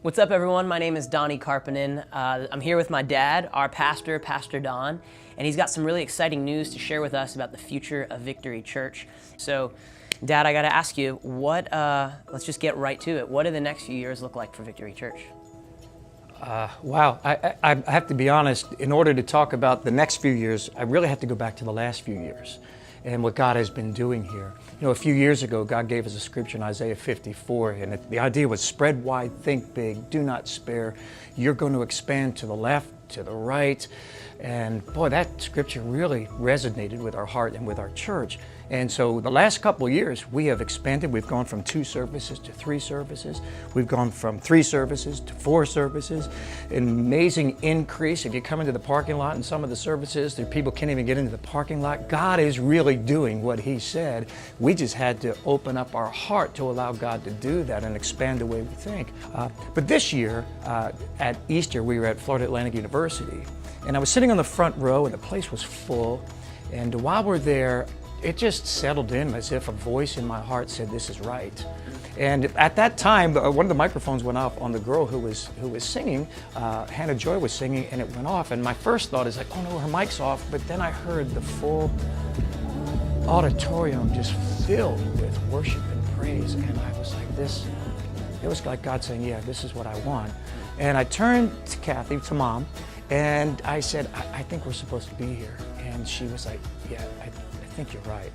What's up, everyone? My name is Donnie Karpinen. I'm here with my dad, our pastor, Pastor Don, and he's got some really exciting news to share with us about the future of Victory Church. So, Dad, I got to ask you, let's just get right to it. What do the next few years look like for Victory Church? Wow, I have to be honest, in order to talk about the next few years, I really have to go back to the last few years and what God has been doing here. You know, a few years ago, God gave us a scripture in Isaiah 54, and the idea was spread wide, think big, do not spare. You're going to expand to the left, to the right. And boy, that scripture really resonated with our heart and with our church. And so the last couple of years, we have expanded. We've gone from 2 services to 3 services. We've gone from 3 services to 4 services. An amazing increase. If you come into the parking lot in some of the services, the people can't even get into the parking lot. God is really doing what He said. We just had to open up our heart to allow God to do that and expand the way we think. But this year, at Easter, we were at Florida Atlantic University. And I was sitting on the front row, and the place was full. And while we're there, it just settled in as if a voice in my heart said, "This is right." And at that time, one of the microphones went off on the girl who was singing. Hannah Joy was singing, and it went off. And my first thought is like, "Oh no, her mic's off." But then I heard the full auditorium just filled with worship and praise, and I was like, "This." It was like God saying, "Yeah, this is what I want." And I turned to Kathy, to Mom, and I said, I think we're supposed to be here. And she was like, "Yeah, I think you're right."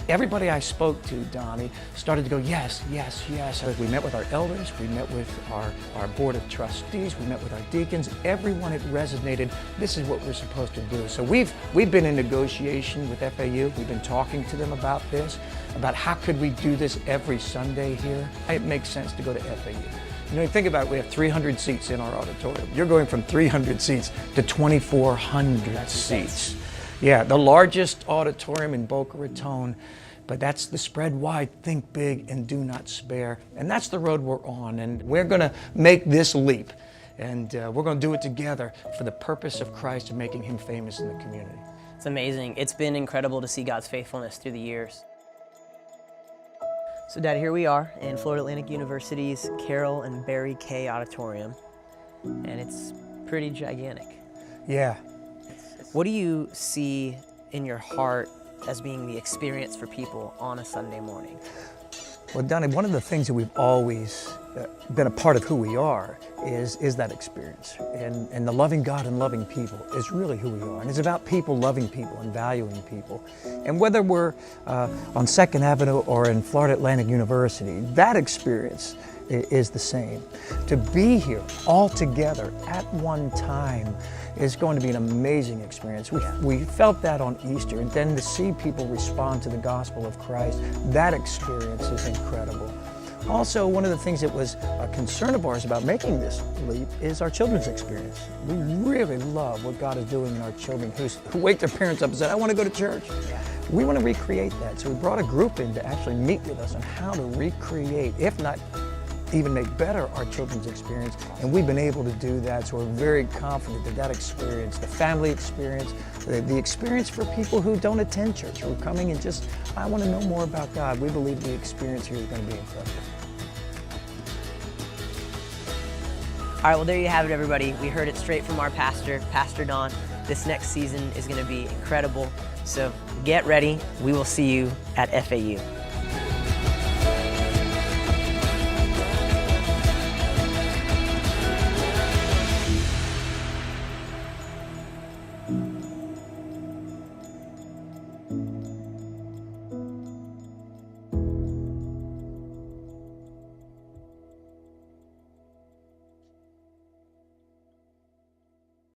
Everybody I spoke to, Donnie, started to go, "Yes, yes, yes." We met with our elders, we met with our board of trustees, we met with our deacons. Everyone, it resonated. This is what we're supposed to do. So we've been in negotiation with FAU. We've been talking to them about this, about how could we do this every Sunday here. It makes sense to go to FAU. You know, think about it, we have 300 seats in our auditorium. You're going from 300 seats to 2,400 seats. Yeah, the largest auditorium in Boca Raton, but that's the spread wide, think big, and do not spare. And that's the road we're on, and we're going to make this leap. And we're going to do it together for the purpose of Christ and making Him famous in the community. It's amazing. It's been incredible to see God's faithfulness through the years. So, Dad, here we are in Florida Atlantic University's Carroll and Barry K Auditorium, and it's pretty gigantic. Yeah. What do you see in your heart as being the experience for people on a Sunday morning? Well, Donnie, one of the things that we've always been a part of who we are is that experience. And the loving God and loving people is really who we are. And it's about people loving people and valuing people. And whether we're on 2nd Avenue or in Florida Atlantic University, that experience is the same. To be here all together at one time is going to be an amazing experience. We felt that on Easter, and then to see people respond to the gospel of Christ, that experience is incredible. Also, one of the things that was a concern of ours about making this leap is our children's experience. We really love what God is doing in our children who wake their parents up and say, "I want to go to church." We want to recreate that. So we brought a group in to actually meet with us on how to recreate, if not even make better, our children's experience, and we've been able to do that, so we're very confident that experience, the family experience, the experience for people who don't attend church, who are coming and just, "I want to know more about God," we believe the experience here is going to be incredible. All right, well, there you have it, everybody. We heard it straight from our pastor, Pastor Don. This next season is going to be incredible, so get ready. We will see you at FAU.